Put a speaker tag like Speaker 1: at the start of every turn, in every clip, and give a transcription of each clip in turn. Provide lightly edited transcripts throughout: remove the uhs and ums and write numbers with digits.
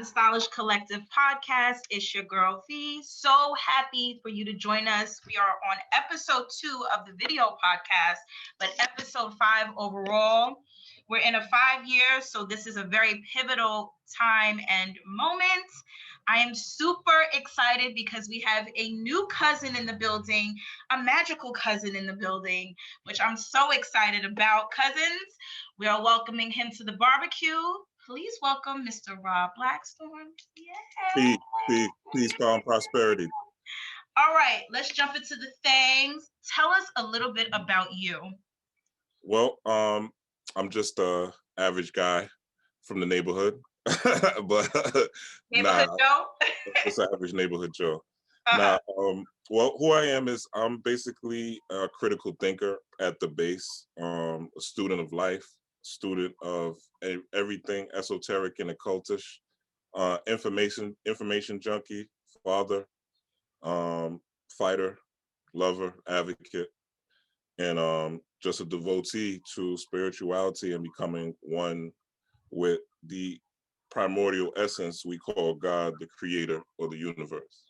Speaker 1: the Stylish Collective podcast. It's your girl V. So happy for you to join us. We are on episode 2 of the video podcast, but episode 5 overall. We're in a 5 years, so this is a very pivotal time and moment. I am super excited because we have a new cousin in the building, a magical cousin in the building, which I'm so excited about. Cousins, we are welcoming him to the barbecue. Please welcome Mr. Rob Blackstorm.
Speaker 2: Yeah. Peace, power, and prosperity.
Speaker 1: All right, let's jump into the things. Tell us a little bit about you.
Speaker 2: Well, I'm just a average guy from the neighborhood, but
Speaker 1: Neighborhood Joe.
Speaker 2: Just an average neighborhood Joe. Now, well, who I am is I'm basically a critical thinker at the base, a student of life, student of everything esoteric and occultish, information junkie, father, fighter, lover, advocate, and just a devotee to spirituality and becoming one with the primordial essence we call God, the creator, or the universe.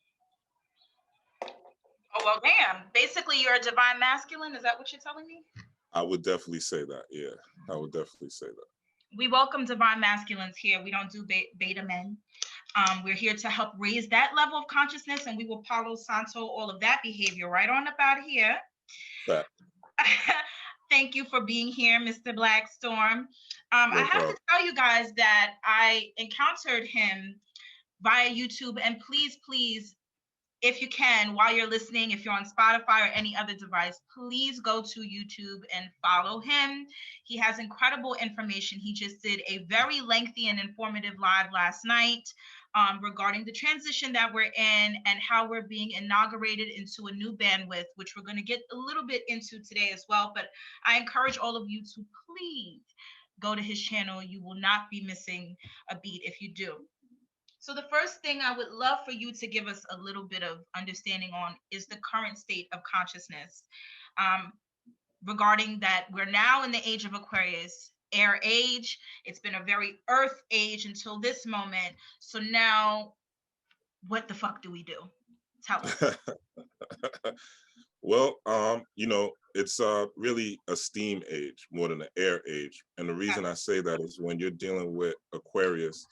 Speaker 1: Oh, well, damn. Basically, you're a divine masculine. Is that what you're telling me?
Speaker 2: I would definitely say that. Yeah, I would definitely say that.
Speaker 1: We welcome divine masculines here. We don't do beta men. We're here to help raise that level of consciousness, and we will Palo Santo all of that behavior right on up out of here.
Speaker 2: That.
Speaker 1: Thank you for being here, Mr. Blackstorm. I have to tell you guys that I encountered him via YouTube, and please, if you can, while you're listening, if you're on Spotify or any other device, please go to YouTube and follow him. He has incredible information. He just did a very lengthy and informative live last night regarding the transition that we're in and how we're being inaugurated into a new bandwidth, which we're going to get a little bit into today as well. But I encourage all of you to please go to his channel. You will not be missing a beat if you do. So the first thing I would love for you to give us a little bit of understanding on is the current state of consciousness regarding that we're now in the age of Aquarius, air age. It's been a very earth age until this moment. So now what the fuck do we do? Tell us.
Speaker 2: Well, it's really a steam age more than an air age. And the reason I say that is when you're dealing with Aquarius,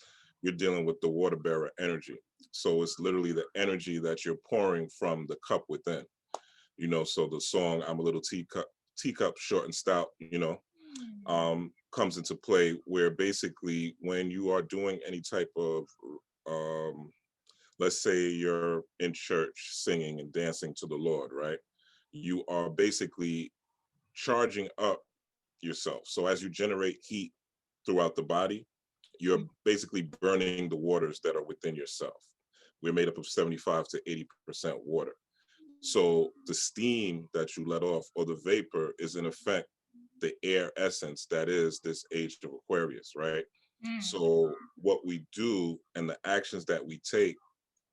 Speaker 2: you're dealing with the water bearer energy. So it's literally the energy that you're pouring from the cup within. So the song, I'm a little teacup, short and stout, comes into play where basically when you are doing any type of, let's say you're in church singing and dancing to the Lord, right? You are basically charging up yourself. So as you generate heat throughout the body, you're basically burning the waters that are within yourself. We're made up of 75 to 80% water. So the steam that you let off, or the vapor, is in effect the air essence that is this age of Aquarius, right? So what we do and the actions that we take,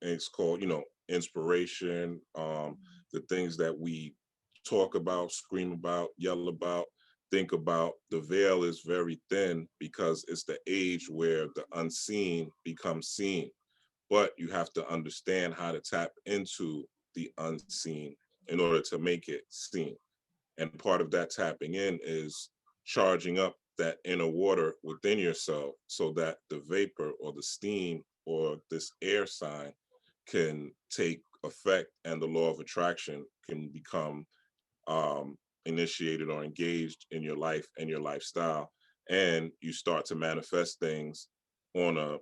Speaker 2: and it's called, inspiration, the things that we talk about, scream about, yell about, think about, the veil is very thin because it's the age where the unseen becomes seen. But you have to understand how to tap into the unseen in order to make it seen. And part of that tapping in is charging up that inner water within yourself so that the vapor or the steam or this air sign can take effect and the law of attraction can become initiated or engaged in your life and your lifestyle, and you start to manifest things on a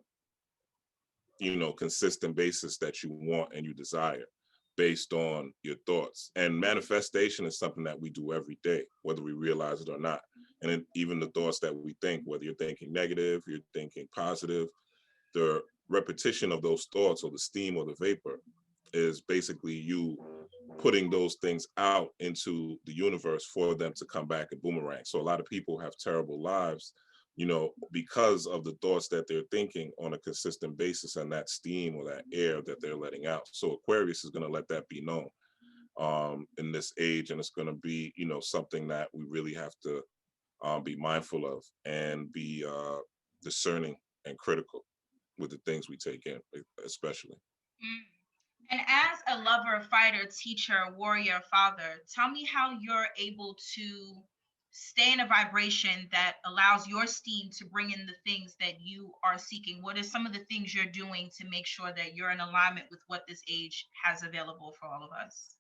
Speaker 2: consistent basis that you want and you desire based on your thoughts. And manifestation is something that we do every day, whether we realize it or not. And then even the thoughts that we think, whether you're thinking negative, you're thinking positive, the repetition of those thoughts or the steam or the vapor is basically you putting those things out into the universe for them to come back and boomerang. So a lot of people have terrible lives, because of the thoughts that they're thinking on a consistent basis and that steam or that air that they're letting out. So Aquarius is going to let that be known in this age, and it's going to be, something that we really have to be mindful of and be discerning and critical. with the things we take in, especially.
Speaker 1: And as a lover, fighter, teacher, warrior, father, tell me how you're able to stay in a vibration that allows your steam to bring in the things that you are seeking. What are some of the things you're doing to make sure that you're in alignment with what this age has available for all of us?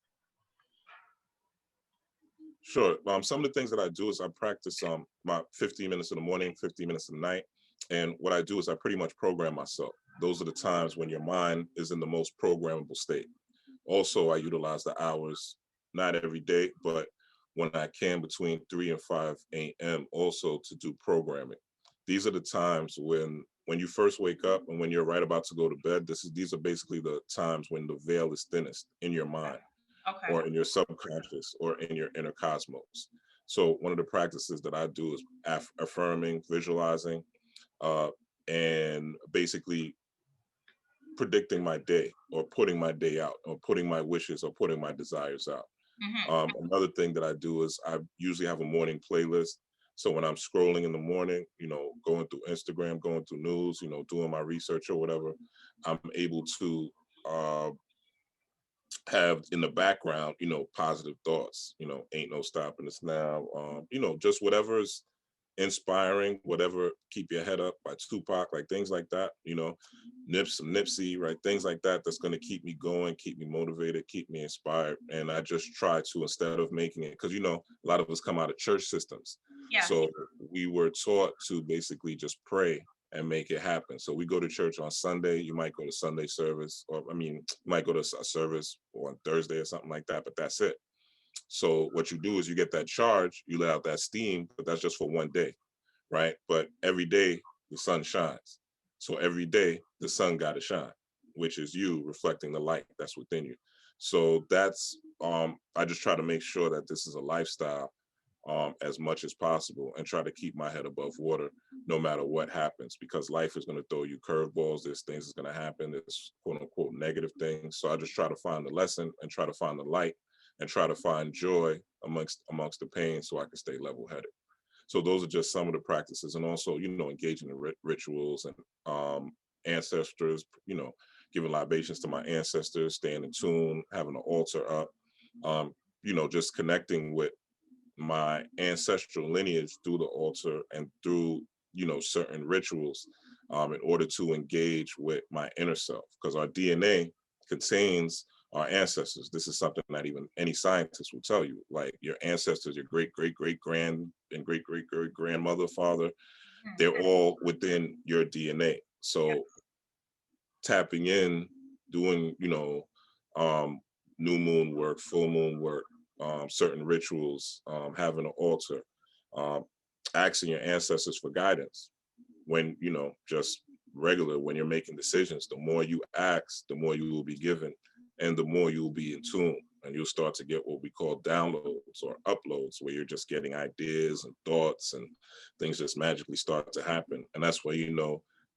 Speaker 2: Sure. Some of the things that I do is I practice about 15 minutes in the morning, 15 minutes at night. And what I do is I pretty much program myself. Those are the times when your mind is in the most programmable state. Also, I utilize the hours, not every day, but when I can between 3 and 5 a.m. also to do programming. These are the times when you first wake up and when you're right about to go to bed. These are basically the times when the veil is thinnest in your mind,
Speaker 1: Okay.
Speaker 2: or in your subconscious, or in your inner cosmos. So one of the practices that I do is affirming, visualizing, uh, and basically predicting my day, or putting my day out, or putting my wishes, or putting my desires out. Another thing that I do is I usually have a morning playlist. So when I'm scrolling in the morning, going through Instagram, going through news, doing my research or whatever, I'm able to have in the background, positive thoughts, ain't no stopping us now. Just whatever is inspiring, whatever, keep your head up by Tupac, like things like that, Nipsey, right? Things like that, that's going to keep me going, keep me motivated, keep me inspired. And I just try to, instead of making it, because, a lot of us come out of church systems.
Speaker 1: Yeah.
Speaker 2: So we were taught to basically just pray and make it happen. So we go to church on Sunday. You might go to Sunday service, or you might go to a service on Thursday or something like that, but that's it. So what you do is you get that charge, you let out that steam, but that's just for one day, right? But every day the sun shines. So every day the sun got to shine, which is you reflecting the light that's within you. So that's I just try to make sure that this is a lifestyle as much as possible, and try to keep my head above water no matter what happens, because life is going to throw you curveballs. There's things that's going to happen. There's quote unquote negative things. So I just try to find the lesson and try to find the light and try to find joy amongst the pain, so I can stay level headed. So those are just some of the practices, and also engaging in rituals and ancestors. Giving libations to my ancestors, staying in tune, having an altar up. Just connecting with my ancestral lineage through the altar and through certain rituals, in order to engage with my inner self, because our DNA contains our ancestors. This is something that even any scientist will tell you. Like your ancestors, your great great great grand and great great great grandmother, father, they're all within your DNA. So tapping in, doing new moon work, full moon work, certain rituals, having an altar, um, asking your ancestors for guidance when, just regular, when you're making decisions. The more you ask, the more you will be given, and the more you will be in tune. And you'll start to get what we call downloads or uploads, where you're just getting ideas and thoughts, and things just magically start to happen. And that's where,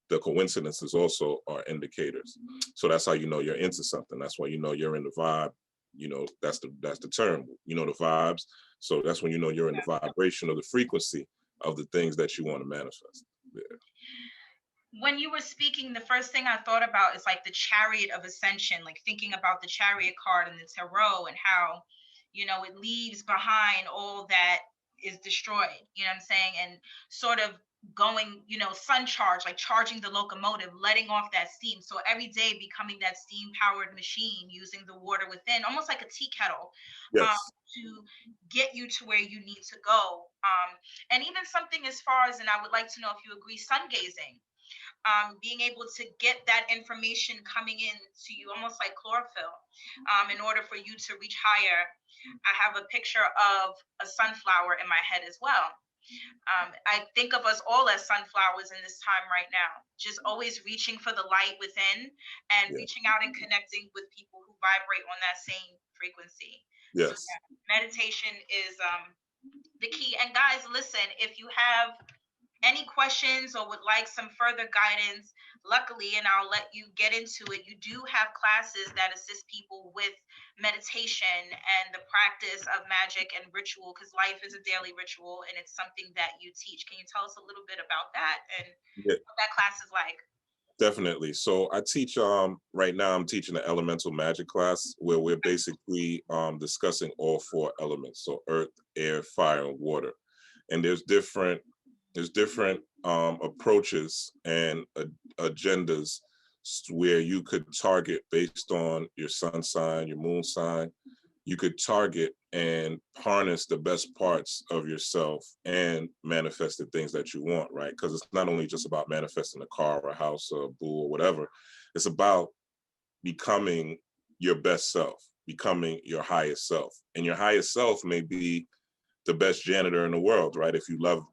Speaker 2: the coincidences also are indicators. So that's how you're into something. That's why you're in the vibe. That's the term. The vibes. So that's when you're in the vibration, or the frequency of the things that you want to manifest. Yeah.
Speaker 1: When you were speaking, the first thing I thought about is like the Chariot of Ascension, like thinking about the Chariot card in the tarot, and how, it leaves behind all that is destroyed, you know what I'm saying? And sort of going, sun charge, like charging the locomotive, letting off that steam. So every day becoming that steam powered machine, using the water within, almost like a tea kettle,
Speaker 2: Yes.
Speaker 1: to get you to where you need to go. And even something as far as, and I would like to know if you agree, sun gazing, being able to get that information coming in to you, almost like chlorophyll, in order for you to reach higher. I have a picture of a sunflower in my head as well. I think of us all as sunflowers in this time right now, just always reaching for the light within, and
Speaker 2: Yeah.
Speaker 1: reaching out and connecting with people who vibrate on that same frequency. So
Speaker 2: Yes.
Speaker 1: yeah, meditation is the key. And guys, listen, if you have any questions or would like some further guidance, luckily, and I'll let you get into it, you do have classes that assist people with meditation and the practice of magic and ritual, because life is a daily ritual and it's something that you teach. Can you tell us a little bit about that and
Speaker 2: Yeah.
Speaker 1: what that class is like?
Speaker 2: Definitely. So I teach right now I'm teaching an elemental magic class where we're basically discussing all four elements. So earth, air, fire, and water. And there's different approaches and agendas where you could target based on your sun sign, your moon sign. You could target and harness the best parts of yourself and manifest the things that you want, right? Because it's not only just about manifesting a car or a house or a boo or whatever. It's about becoming your best self, becoming your highest self. And your highest self may be the best janitor in the world, right? If you love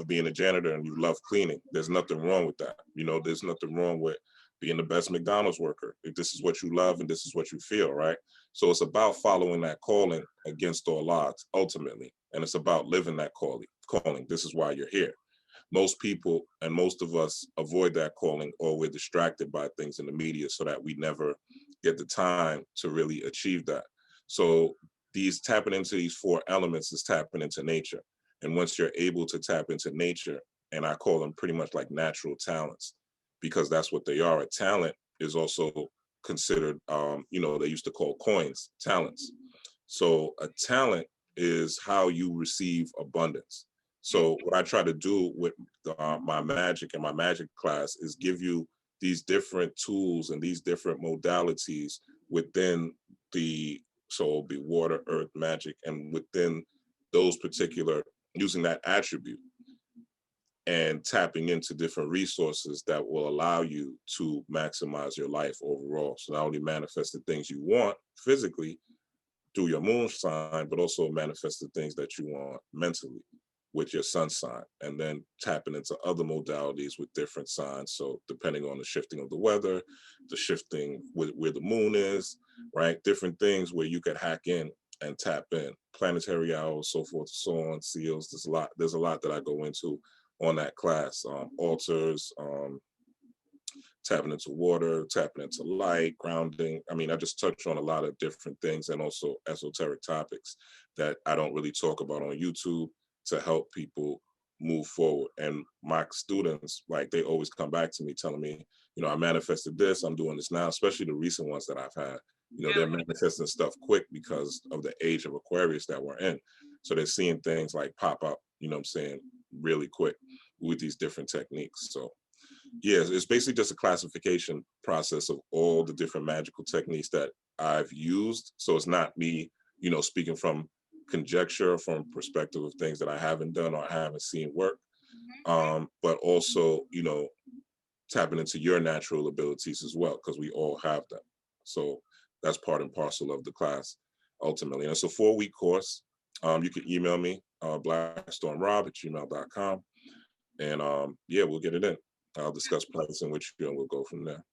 Speaker 2: being a janitor and you love cleaning, there's nothing wrong with that. There's nothing wrong with being the best McDonald's worker if this is what you love and this is what you feel, right? So it's about following that calling against all odds, ultimately, and it's about living that calling. This is why you're here. Most people and most of us avoid that calling, or we're distracted by things in the media so that we never get the time to really achieve that. So these tapping into these four elements is tapping into nature. And once you're able to tap into nature, and I call them pretty much like natural talents, because that's what they are. A talent is also considered, they used to call coins talents. So a talent is how you receive abundance. So what I try to do with my magic and my magic class is give you these different tools and these different modalities within the, so it'll be water, earth, magic, and within those particular, using that attribute and tapping into different resources that will allow you to maximize your life overall. So not only manifest the things you want physically through your moon sign, but also manifest the things that you want mentally with your sun sign, and then tapping into other modalities with different signs. So depending on the shifting of the weather, the shifting where the moon is, right? Different things where you could hack in and tap in. Planetary hours, so forth, so on, seals. There's a lot that I go into on that class. Altars, tapping into water, tapping into light, grounding. I mean, I just touch on a lot of different things, and also esoteric topics that I don't really talk about on YouTube to help people move forward. And my students, like, they always come back to me telling me, I manifested this, I'm doing this now, especially the recent ones that I've had. They're manifesting stuff quick because of the age of Aquarius that we're in. So they're seeing things like pop up, what I'm saying, really quick with these different techniques. So yeah, it's basically just a classification process of all the different magical techniques that I've used. So it's not me, speaking from conjecture, from perspective of things that I haven't done or I haven't seen work, but also, tapping into your natural abilities as well, because we all have them. So that's part and parcel of the class, ultimately. And it's a 4-week course. You can email me, blackstormrob@gmail.com. And yeah, we'll get it in. I'll discuss pricing with you and we'll go from there.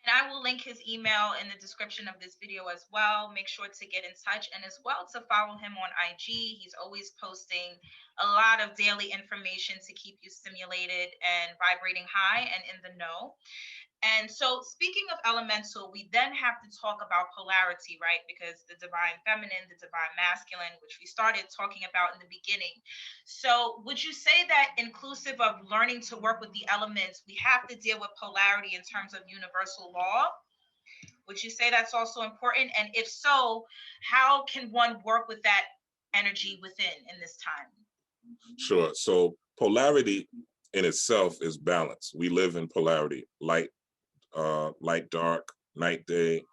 Speaker 1: And I will link his email in the description of this video as well. Make sure to get in touch, and as well to follow him on IG. He's always posting a lot of daily information to keep you stimulated and vibrating high and in the know. And so, speaking of elemental, we then have to talk about polarity, right? Because the divine feminine, the divine masculine, which we started talking about in the beginning. So, would you say that inclusive of learning to work with the elements, we have to deal with polarity in terms of universal law? Would you say that's also important? And if so, how can one work with that energy within in this time?
Speaker 2: Sure. So, polarity in itself is balance. We live in polarity: light, dark, night, day,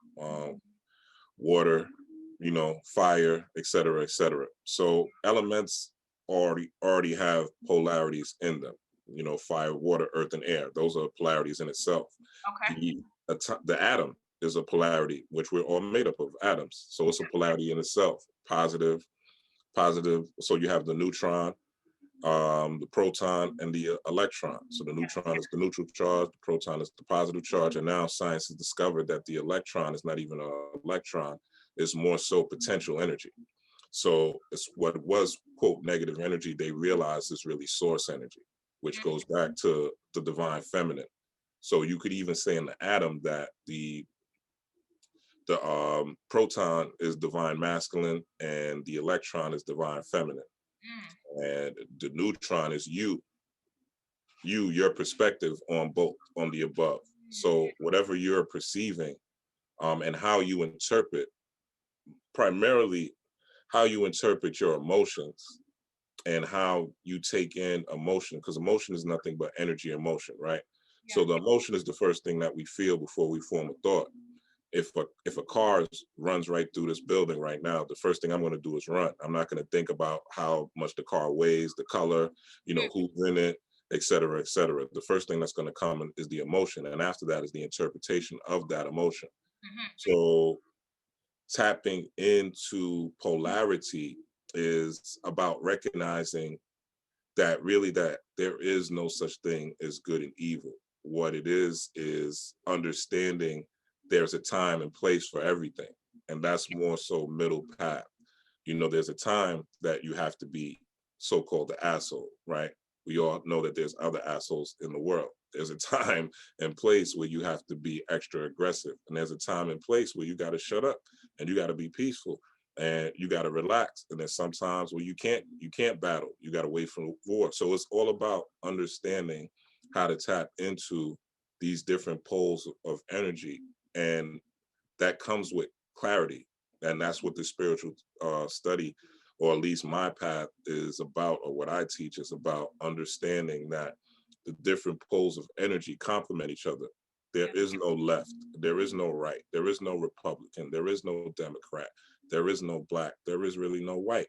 Speaker 2: water, fire, etc., etc. So elements already have polarities in them. Fire, water, earth, and air. Those are polarities in itself.
Speaker 1: Okay.
Speaker 2: The atom is a polarity, which we're all made up of atoms. So it's a polarity in itself. Positive. So you have the neutron, the proton, and the electron. So the neutron is the neutral charge, the proton is the positive charge, and now science has discovered that the electron is not even an electron, it's more so potential energy. So it's what was, quote, negative energy, they realized is really source energy, which goes back to the divine feminine. So you could even say in the atom that the proton is divine masculine and the electron is divine feminine. And the neutron is you. your perspective on both, on the above. So whatever you're perceiving, and how you interpret, primarily how you interpret your emotions and how you take in emotion, because emotion is nothing but energy and motion, right?
Speaker 1: Yeah.
Speaker 2: So the emotion is the first thing that we feel before we form a thought. If a car runs right through this building right now, the first thing I'm going to do is run. I'm not going to think about how much the car weighs, the color, who's in it, et cetera, et cetera. The first thing that's going to come is the emotion, and after that is the interpretation of that emotion. So tapping into polarity is about recognizing that really that there is no such thing as good and evil. What it is understanding there's a time and place for everything. And that's more so middle path. There's a time that you have to be so-called the asshole, right? We all know that there's other assholes in the world. There's a time and place where you have to be extra aggressive. And there's a time and place where you got to shut up and you got to be peaceful and you got to relax. And there's sometimes where you can't battle. You got to wait for war. So it's all about understanding how to tap into these different poles of energy. And that comes with clarity. And that's what the spiritual study, or at least my path, is about, or what I teach is about, understanding that the different poles of energy complement each other. There is no left, there is no right, there is no Republican, there is no Democrat, there is no black, there is really no white.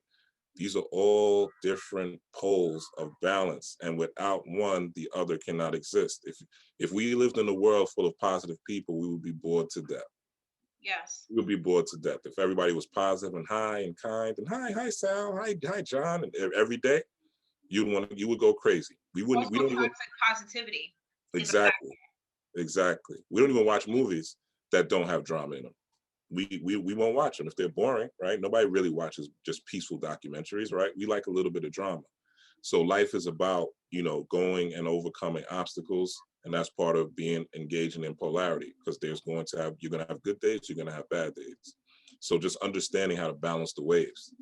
Speaker 2: These are all different poles of balance, and without one, the other cannot exist. If we lived in a world full of positive people, we would be bored to death.
Speaker 1: Yes.
Speaker 2: We would be bored to death. If everybody was positive and high and kind and hi Sal, hi John, and every day, you would go crazy. We wouldn't.
Speaker 1: Also,
Speaker 2: We don't even.
Speaker 1: positivity.
Speaker 2: Exactly. We don't even watch movies that don't have drama in them. We won't watch them if they're boring, right? Nobody really watches just peaceful documentaries, right? We like a little bit of drama. So life is about, going and overcoming obstacles. And that's part of being engaging in polarity, because you're going to have good days, you're going to have bad days. So just understanding how to balance the waves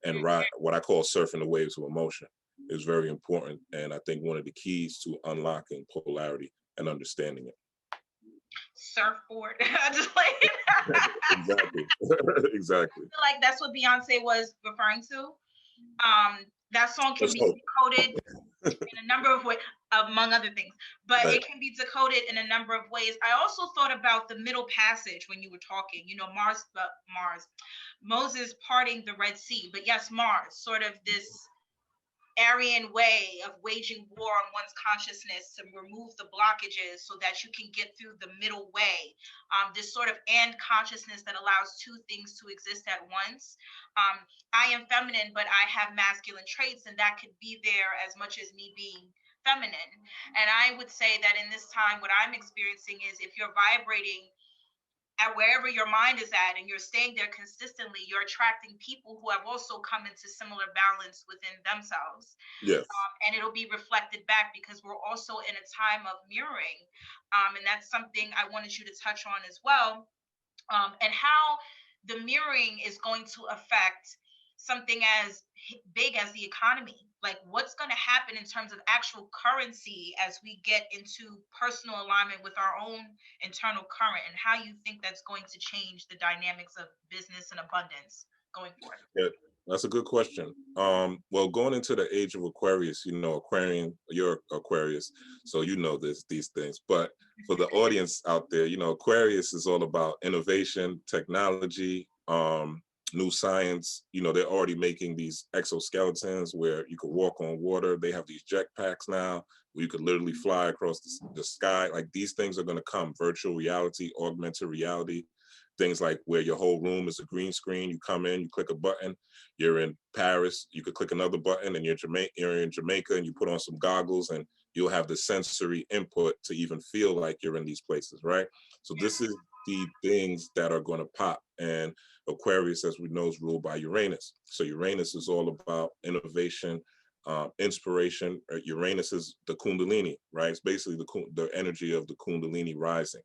Speaker 2: and ride what I call surfing the waves of emotion is very important. And I think one of the keys to unlocking polarity and understanding it.
Speaker 1: Surfboard. Just like
Speaker 2: Exactly. Exactly.
Speaker 1: I feel like that's what Beyonce was referring to. That song can be decoded in a number of ways, among other things, but it can be decoded in a number of ways. I also thought about the middle passage when you were talking, Moses parting the Red Sea, but yes, Mars, sort of this Aryan way of waging war on one's consciousness to remove the blockages so that you can get through the middle way. This sort of and consciousness that allows two things to exist at once. I am feminine, but I have masculine traits, and that could be there as much as me being feminine. And I would say that in this time, what I'm experiencing is if you're vibrating at wherever your mind is at and you're staying there consistently, you're attracting people who have also come into similar balance within themselves.
Speaker 2: Yes.
Speaker 1: And it'll be reflected back because we're also in a time of mirroring. And that's something I wanted you to touch on as well. And how the mirroring is going to affect something as big as the economy. Like what's going to happen in terms of actual currency as we get into personal alignment with our own internal current, and how you think that's going to change the dynamics of business and abundance going forward.
Speaker 2: Yeah, that's a good question. Well, going into the age of Aquarius, you're Aquarius, so these things. But for the audience out there, Aquarius is all about innovation, technology, new science. They're already making these exoskeletons where you could walk on water. They have these jetpacks now where you could literally fly across the sky. Like these things are going to come. Virtual reality, augmented reality. Things like where your whole room is a green screen. You come in, you click a button. You're in Paris. You could click another button, and you're in Jamaica, and you put on some goggles, and you'll have the sensory input to even feel like you're in these places, right? So this is the things that are going to pop. And Aquarius, as we know, is ruled by Uranus. So Uranus is all about innovation, inspiration. Uranus is the Kundalini, right? It's basically the energy of the Kundalini rising.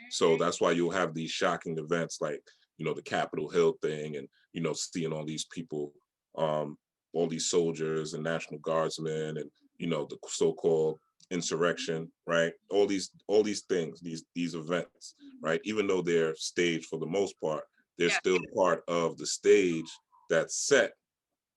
Speaker 2: So that's why you'll have these shocking events like, the Capitol Hill thing, and, seeing all these people, all these soldiers and National Guardsmen, and, the so-called insurrection, right? All these things, these events, right? Even though they're staged for the most part, they're still part of the stage that's set.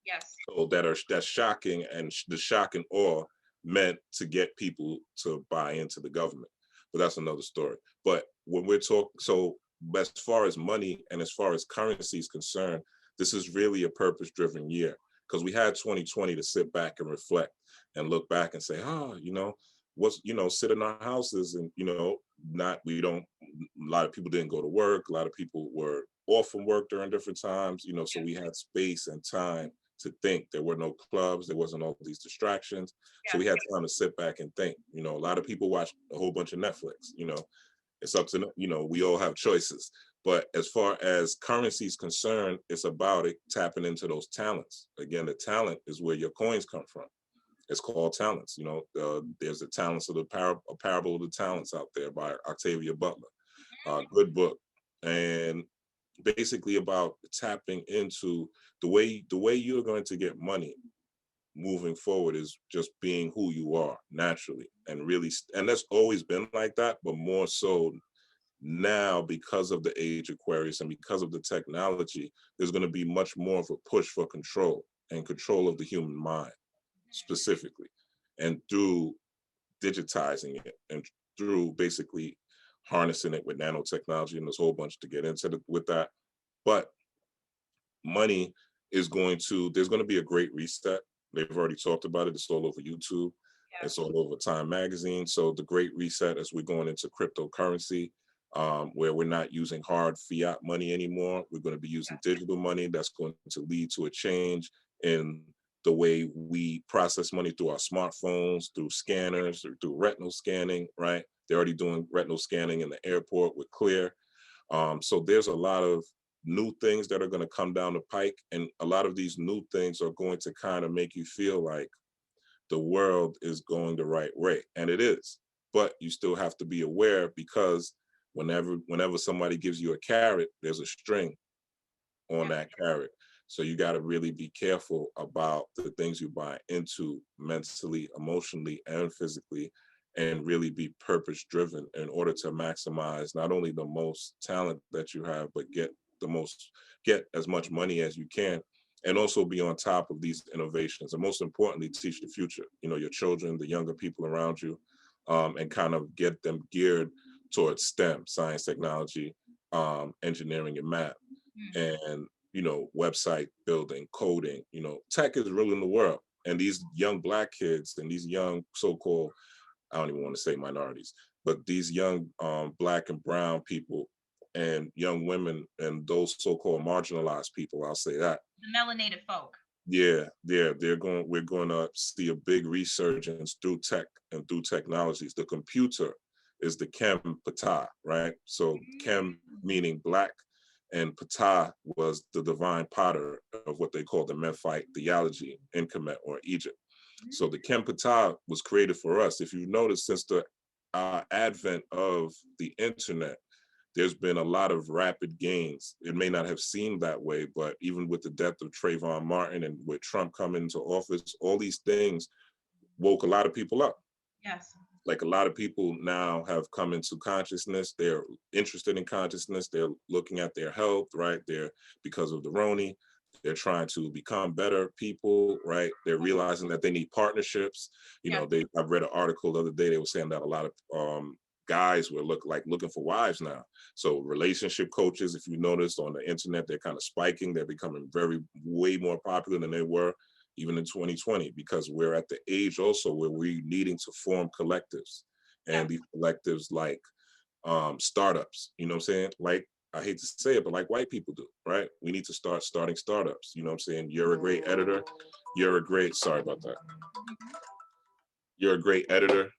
Speaker 1: Yes.
Speaker 2: So that's shocking, and the shock and awe meant to get people to buy into the government. But that's another story. But when we're talking, so as far as money and as far as currency is concerned, this is really a purpose-driven year, because we had 2020 to sit back and reflect and look back and say, sit in our houses and, we don't, a lot of people didn't go to work. A lot of people were off from work during different times, so we had space and time to think. There were no clubs, there wasn't all these distractions. So we had time to sit back and think. A lot of people watch a whole bunch of Netflix. It's up to, we all have choices. But as far as currency is concerned, it's about it tapping into those talents. Again, the talent is where your coins come from. It's called talents. There's the talents of a parable of the talents out there by Octavia Butler. Good book. And basically about tapping into the way you're going to get money moving forward is just being who you are naturally, and really, and that's always been like that, but more so now because of the age Aquarius and because of the technology. There's going to be much more of a push for control of the human mind specifically, and through digitizing it and through basically harnessing it with nanotechnology, and there's a whole bunch to get into with that. But money there's going to be a great reset. They've already talked about it. It's all over YouTube. It's all over Time Magazine. So the great reset as we're going into cryptocurrency, where we're not using hard fiat money anymore. We're going to be using digital money. That's going to lead to a change in the way we process money through our smartphones, through scanners, or through retinal scanning, right? They're already doing retinal scanning in the airport with Clear. So there's a lot of new things that are going to come down the pike. And a lot of these new things are going to kind of make you feel like the world is going the right way. And it is. But you still have to be aware, because whenever somebody gives you a carrot, there's a string on that carrot. So you got to really be careful about the things you buy into mentally, emotionally, and physically, and really be purpose driven in order to maximize not only the most talent that you have, but get as much money as you can, and also be on top of these innovations. And most importantly, teach the future, your children, the younger people around you, and kind of get them geared towards STEM, science, technology, engineering, and math. And website building, coding, tech is ruling the world. And these young Black kids and these young so-called, I don't even want to say minorities, but these young Black and brown people and young women and those so-called marginalized people, I'll say that.
Speaker 1: The melanated folk.
Speaker 2: Yeah, we're going to see a big resurgence through tech and through technologies. The computer is the Kem Ptah, right? So Kem meaning Black, and Ptah was the divine potter of what they call the Memphite theology in Kemet, or Egypt. So the Kem Ptah was created for us. If you notice, since the advent of the internet, there's been a lot of rapid gains. It may not have seemed that way, but even with the death of Trayvon Martin and with Trump coming into office, all these things woke a lot of people up.
Speaker 1: Yes.
Speaker 2: Like a lot of people now have come into consciousness. They're interested in consciousness. They're looking at their health, right? Because of the Roni, they're trying to become better people, right? They're realizing that they need partnerships. I've read an article the other day. They were saying that a lot of guys were looking for wives now. So relationship coaches, if you noticed on the internet, they're kind of spiking. They're becoming way more popular than they were even in 2020, because we're at the age also where we're needing to form collectives, and these collectives like startups, you know what I'm saying? Like, I hate to say it, but like white people do, right? We need to start starting startups. You know what I'm saying? You're a great editor. Sorry about that. You're a great editor.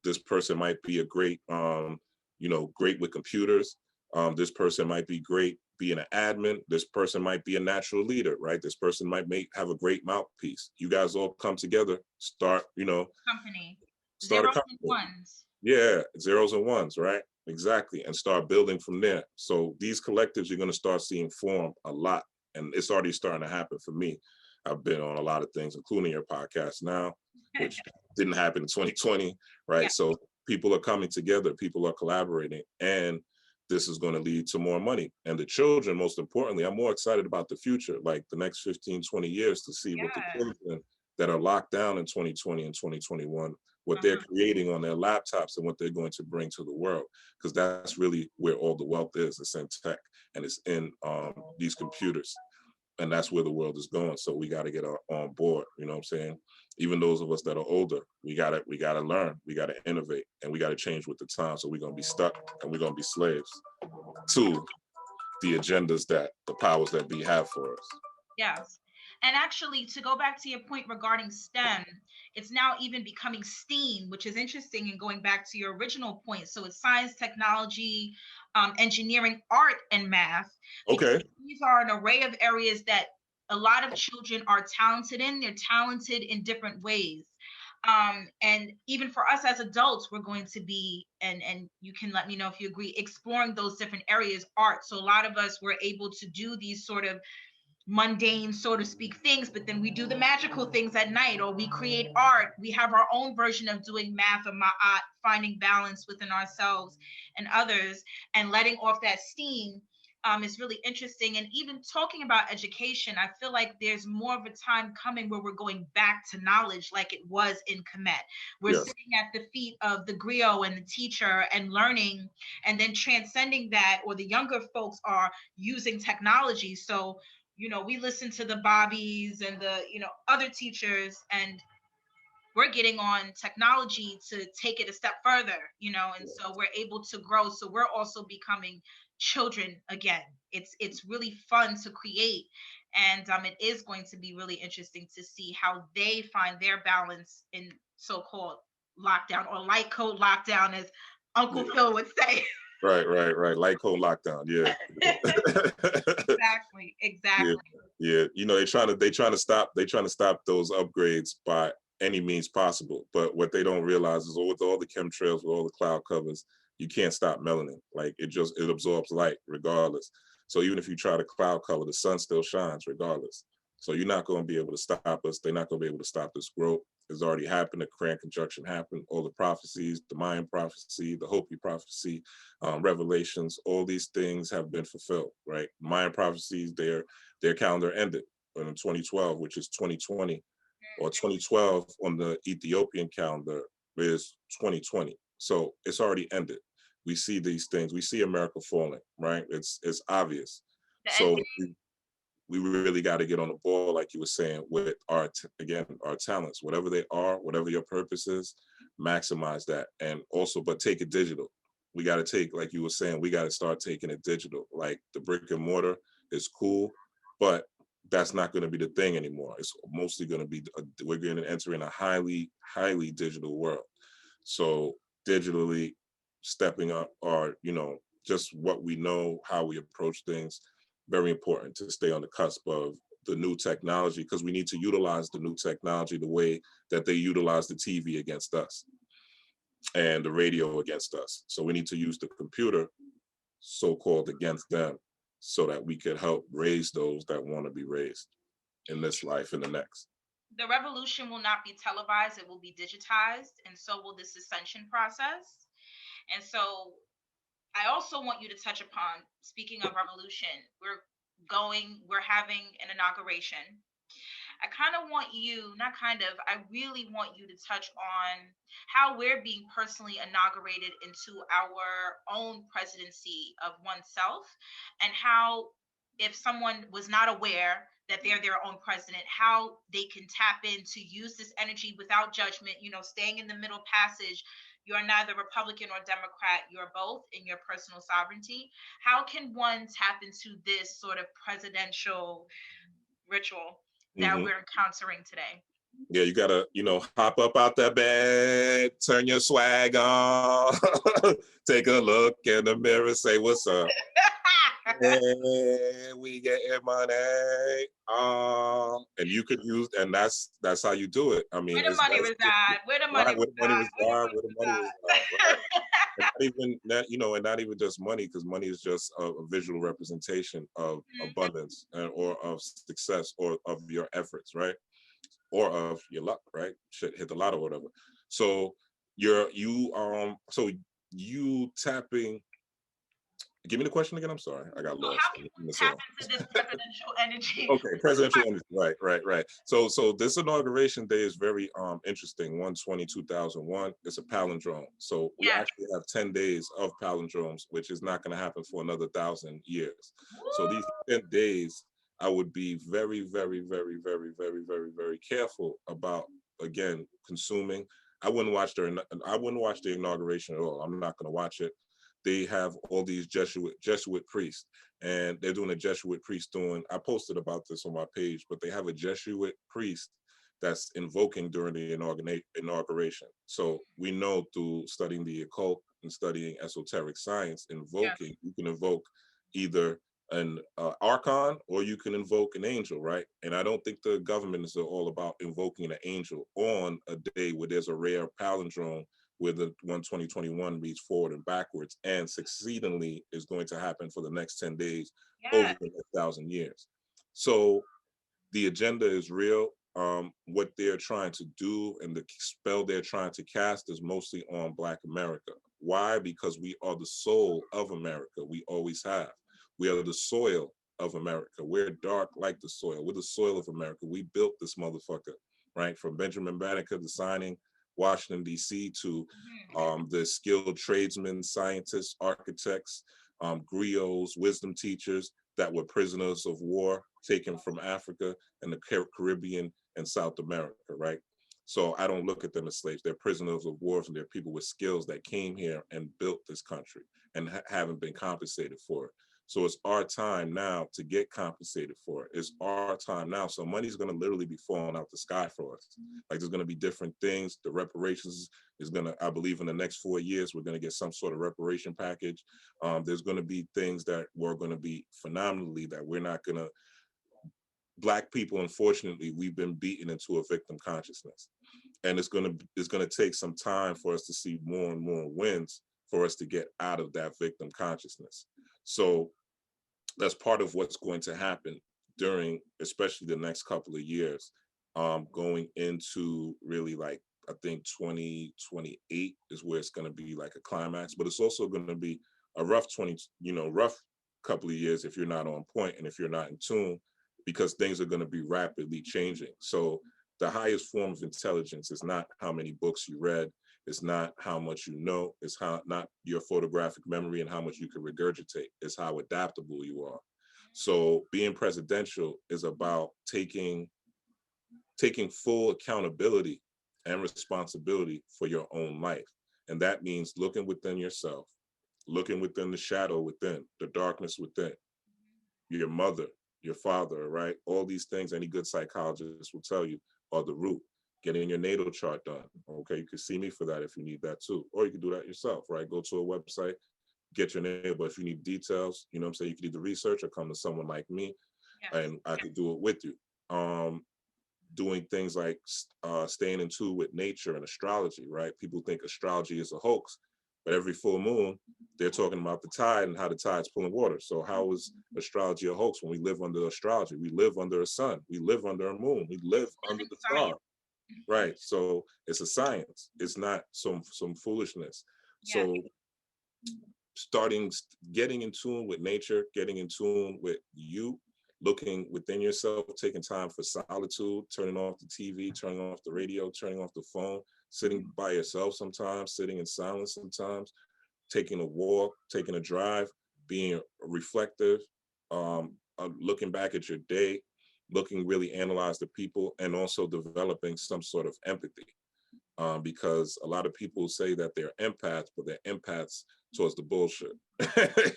Speaker 2: This person might be a great, great with computers. This person might be great being an admin. This person might be a natural leader, right? This person might have a great mouthpiece. You guys all come together, start,
Speaker 1: company.
Speaker 2: Start
Speaker 1: Zeros and ones.
Speaker 2: Yeah, zeros and ones, right? Exactly. And start building from there. So these collectives you're going to start seeing form a lot. And it's already starting to happen for me. I've been on a lot of things, including your podcast now, which didn't happen in 2020, right?
Speaker 1: Yeah.
Speaker 2: So people are coming together, people are collaborating, and this is going to lead to more money. And the children, most importantly, I'm more excited about the future, like the next 15, 20 years, to see what the children that are locked down in 2020 and 2021, what they're creating on their laptops and what they're going to bring to the world. Because that's really where all the wealth is. It's in tech and it's in these computers. And that's where the world is going. So we got to get on board. You know what I'm saying? Even those of us that are older, we gotta learn, we gotta innovate, and we gotta change with the time. So we're gonna be stuck and we're gonna be slaves to the agendas that the powers that be have for us.
Speaker 1: Yes. And actually, to go back to your point regarding STEM, it's now even becoming STEAM, which is interesting. And going back to your original point, so it's science, technology, engineering, art, and math.
Speaker 2: Okay.
Speaker 1: These are an array of areas that a lot of children are talented in. They're talented in different ways. And even for us as adults, we're going to be, and you can let me know if you agree, exploring those different areas, art. So a lot of us were able to do these sort of mundane, so to speak, things, but then we do the magical things at night, or we create art. We have our own version of doing math or ma'at, finding balance within ourselves and others, and letting off that steam is really interesting. And even talking about education, I feel like there's more of a time coming where we're going back to knowledge like it was in Kemet. We're sitting at the feet of the griot and the teacher and learning, and then transcending that, or the younger folks are using technology. So we listen to the Bobbies and the, other teachers, and we're getting on technology to take it a step further, and so we're able to grow. So we're also becoming children again. It's really fun to create. And it is going to be really interesting to see how they find their balance in so-called lockdown, or light code lockdown, as Uncle Phil would say.
Speaker 2: Right. Light code lockdown. Yeah.
Speaker 1: Exactly.
Speaker 2: Yeah. They're trying to stop those upgrades by any means possible. But what they don't realize is, with all the chemtrails, with all the cloud covers, you can't stop melanin. Like it absorbs light regardless. So even if you try to cloud cover, the sun still shines regardless. So you're not going to be able to stop us. They're not going to be able to stop this growth. It's already happened. The Quran conjunction happened. All the prophecies, the Mayan prophecy, the Hopi prophecy, revelations, all these things have been fulfilled, right? Mayan prophecies, their calendar ended in 2012, which is 2020, or 2012 on the Ethiopian calendar is 2020. So it's already ended. We see these things. We see America falling, right? It's obvious. So we really got to get on the ball, like you were saying, with our talents, whatever they are, whatever your purpose is, maximize that. And also, but take it digital. We got to take, like you were saying, we got to start taking it digital. Like the brick and mortar is cool, but that's not going to be the thing anymore. It's mostly going to be, we're going to enter in a highly, highly digital world. So digitally stepping up our, just what we know, how we approach things, very important to stay on the cusp of the new technology, because we need to utilize the new technology the way that they utilize the TV against us and the radio against us. So we need to use the computer, so-called, against them, so that we could help raise those that want to be raised in this life and the next.
Speaker 1: The revolution will not be televised, it will be digitized, and so will this ascension process. And so I also want you to touch upon, speaking of revolution, we're having an inauguration. I really want you to touch on how we're being personally inaugurated into our own presidency of oneself, and how, if someone was not aware that they're their own president, how they can tap in to use this energy without judgment, staying in the middle passage. You're neither Republican or Democrat, you're both in your personal sovereignty. How can one tap into this sort of presidential ritual that we're encountering today?
Speaker 2: Yeah, you gotta, hop up out that bed, turn your swag on, take a look in the mirror, say what's up. Hey, we getting money. And you could use, and that's how you do it. I mean,
Speaker 1: where the money reside? Where the money reside?
Speaker 2: And not even that, and not even just money, because money is just a visual representation of abundance or of success or of your efforts, right? or of your luck, right? Should hit the lotto or whatever. So you tapping. Give me the question again. I'm sorry, I got
Speaker 1: So
Speaker 2: lost
Speaker 1: how can
Speaker 2: in
Speaker 1: we
Speaker 2: the
Speaker 1: tap
Speaker 2: song.
Speaker 1: into this presidential energy?
Speaker 2: Okay, presidential energy. Right. So this inauguration day is very interesting. 1/20/2001. It's a palindrome. So we
Speaker 1: Yes.
Speaker 2: actually have 10 days of palindromes, which is not going to happen for another 1,000 years. So these 10 days, I would be very, very, very, very, very, very, very careful about, again, consuming. I wouldn't watch the inauguration at all. I'm not going to watch it. They have all these Jesuit priests, and they're doing a Jesuit priest doing. I posted about this on my page, but they have a Jesuit priest that's invoking during the inauguration. So we know through studying the occult and studying esoteric science, invoking, you can invoke either an archon or you can invoke an angel, right? And I don't think the government is all about invoking an angel on a day where there's a rare palindrome where the 1/20/21 reads forward and backwards, and succeedingly is going to happen for the next 10 days over
Speaker 1: Yes.
Speaker 2: the next 1,000 years. So the agenda is real. What they're trying to do and the spell they're trying to cast is mostly on Black America. Why? Because we are the soul of America. We always have. We are the soil of America. We're dark like the soil. We're the soil of America. We built this motherfucker, right? From Benjamin Banneker, the signing, Washington, D.C., to the skilled tradesmen, scientists, architects, griots, wisdom teachers that were prisoners of war taken from Africa and the Caribbean and South America, right? So I don't look at them as slaves. They're prisoners of war, and they're people with skills that came here and built this country and haven't been compensated for it. So it's our time now to get compensated for it. It's our time now. So money's going to literally be falling out the sky for us. Like there's going to be different things. The reparations is going to, I believe in the next 4 years, we're going to get some sort of reparation package. There's going to be things that we're going to be phenomenally that we're not going to, Black people, unfortunately, we've been beaten into a victim consciousness. And it's going to take some time for us to see more and more wins for us to get out of that victim consciousness. So that's part of what's going to happen during, especially the next couple of years, going into really like, I think 2028 is where it's going to be like a climax, but it's also going to be a rough rough couple of years if you're not on point and if you're not in tune, because things are going to be rapidly changing. So the highest form of intelligence is not how many books you read, it's not how much you know, it's how not your photographic memory and how much you can regurgitate, it's how adaptable you are. So being presidential is about taking full accountability and responsibility for your own life. And that means looking within yourself, looking within the shadow within, the darkness within, your mother, your father, right? All these things any good psychologist will tell you are the root. Getting your natal chart done. Okay, you can see me for that if you need that too. Or you can do that yourself, right? Go to a website, get your natal, but if you need details, you know what I'm saying, you can do the research or come to someone like me and I could do it with you. Doing things like staying in tune with nature and astrology, right? People think astrology is a hoax, but every full moon, they're talking about the tide and how the tide's pulling water. So how is astrology a hoax when we live under astrology? We live under a sun. We live under a moon. We live under the star, right? So it's a science. It's not some foolishness. So getting in tune with nature, getting in tune with you, looking within yourself, taking time for solitude, turning off the TV, turning off the radio, turning off the phone, sitting by yourself sometimes, sitting in silence sometimes, taking a walk, taking a drive, being reflective, looking back at your day, really analyze the people, and also developing some sort of empathy. Because a lot of people say that they're empaths, but they're empaths towards the bullshit.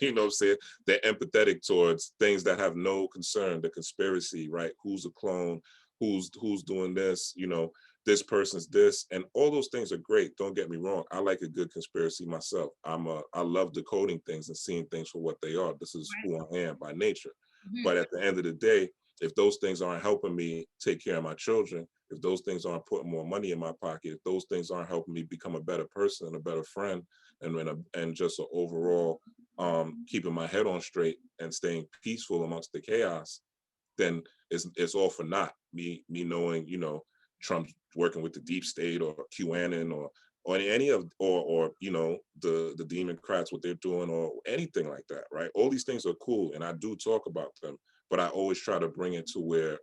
Speaker 2: You know what I'm saying? They're empathetic towards things that have no concern, the conspiracy, right? Who's a clone? Who's doing this? You know, this person's this, and all those things are great. Don't get me wrong. I like a good conspiracy myself. I love decoding things and seeing things for what they are. This is who I am by nature. But at the end of the day, if those things aren't helping me take care of my children, if those things aren't putting more money in my pocket, if those things aren't helping me become a better person and a better friend, and just an overall keeping my head on straight and staying peaceful amongst the chaos, then it's all for naught. me knowing, you know, Trump working with the deep state or QAnon or any of or you know, the Democrats, what they're doing or anything like that, right? All these things are cool, and I do talk about them, but I always try to bring it to where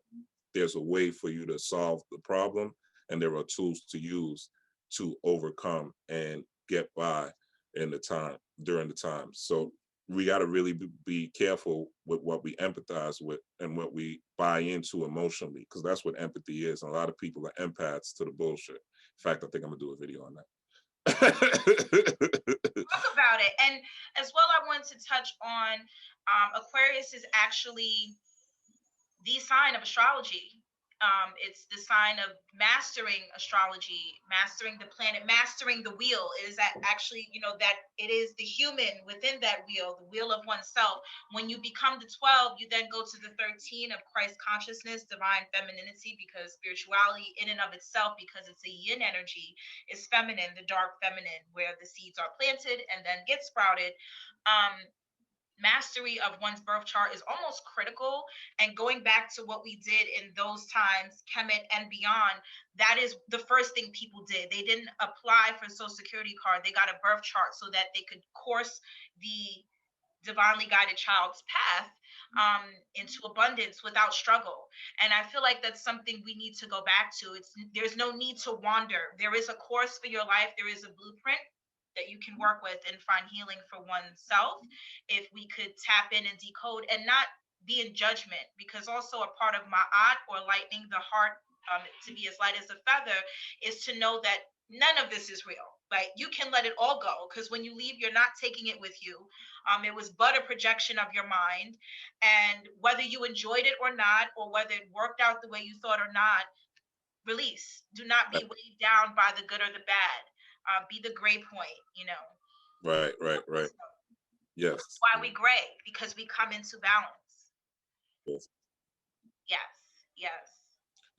Speaker 2: there's a way for you to solve the problem, and there are tools to use to overcome and get by in the time during the time. So we got to really be careful with what we empathize with and what we buy into emotionally, because that's what empathy is. And a lot of people are empaths to the bullshit. In fact, I think I'm gonna do a video on that.
Speaker 1: Talk about it. And as well, I want to touch on Aquarius is actually the sign of astrology. It's the sign of mastering astrology, mastering the planet, mastering the wheel. It is that actually, you know, that it is the human within that wheel, the wheel of oneself. When you become the 12, you then go to the 13 of Christ consciousness, divine femininity, because spirituality in and of itself, because it's a yin energy, is feminine, the dark feminine, where the seeds are planted and then get sprouted. Mastery of one's birth chart is almost critical. And going back to what we did in those times, Kemet and beyond, that is the first thing people did. They didn't apply for a Social Security card. They got a birth chart so that they could course the divinely guided child's path into abundance without struggle. And I feel like that's something we need to go back to. There's no need to wander. There is a course for your life. There is a blueprint that you can work with and find healing for oneself. If we could tap in and decode and not be in judgment, because also a part of ma'at, or lightening the heart to be as light as a feather, is to know that none of this is real. Like, you can let it all go, because when you leave, you're not taking it with you. It was but a projection of your mind, and whether you enjoyed it or not, or whether it worked out the way you thought or not, release. Do not be weighed down by the good or the bad. Be the gray point, you know.
Speaker 2: Right. Yes.
Speaker 1: That's why we gray, because we come into balance.
Speaker 2: Yes.
Speaker 1: Yes.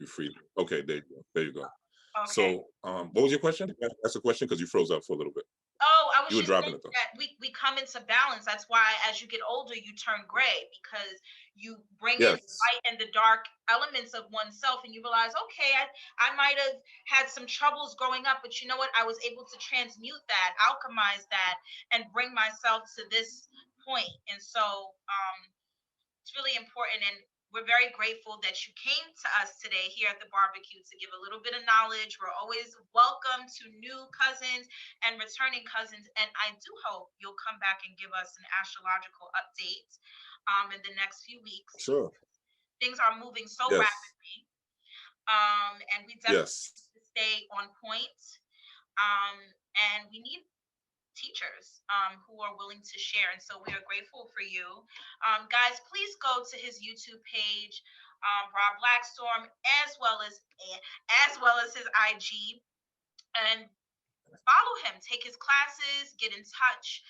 Speaker 2: You're free. Okay, there you go.
Speaker 1: Okay.
Speaker 2: So, what was your question? That's a question, because you froze up for a little bit.
Speaker 1: Oh, I was
Speaker 2: You were
Speaker 1: just
Speaker 2: dropping
Speaker 1: saying
Speaker 2: it though.
Speaker 1: that we come into balance. That's why as you get older, you turn gray, because you bring in light and the dark elements of oneself, and you realize, okay, I might have had some troubles growing up, but you know what? I was able to transmute that, alchemize that, and bring myself to this point. And so it's really important. And we're very grateful that you came to us today here at the barbecue to give a little bit of knowledge. We're always welcome to new cousins and returning cousins. And I do hope you'll come back and give us an astrological update in the next few weeks.
Speaker 2: Sure.
Speaker 1: Things are moving so rapidly. And we definitely need to stay on point. And we need teachers who are willing to share, and so we are grateful for you. Guys, please go to his YouTube page, Rob Blackstorm, as well as his IG, and follow him, take his classes, get in touch.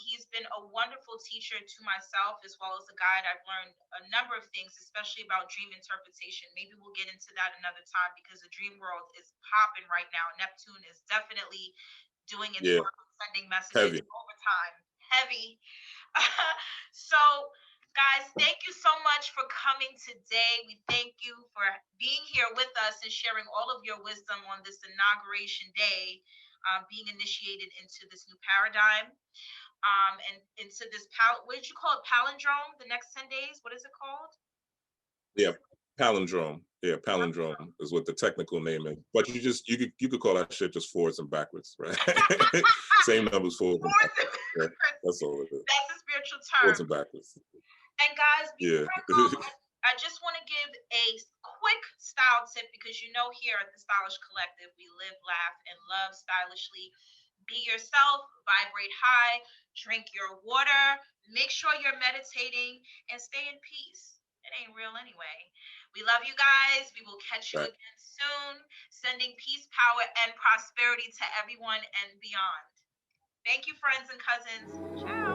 Speaker 1: He's been a wonderful teacher to myself as well as a guide. I've learned a number of things, especially about dream interpretation. Maybe we'll get into that another time, because the dream world is popping right now. Neptune is definitely doing its work, sending messages overtime. Heavy. So, guys, thank you so much for coming today. We thank you for being here with us and sharing all of your wisdom on this inauguration day, being initiated into this new paradigm, and into this what did you call it? Palindrome? The next 10 days? What is it called?
Speaker 2: Yeah, palindrome. Yeah, palindrome is what the technical name is. But you could call that shit just forwards and backwards, right? Same numbers, forwards and backwards. Yeah, that's all it is.
Speaker 1: That's a spiritual term.
Speaker 2: Forwards and backwards.
Speaker 1: And guys, before I go, I just want to give a quick style tip, because you know here at the Stylish Collective, we live, laugh, and love stylishly. Be yourself, vibrate high, drink your water, make sure you're meditating, and stay in peace. It ain't real anyway. We love you guys. We will catch you again soon. Sending peace, power, and prosperity to everyone and beyond. Thank you, friends and cousins. Ciao.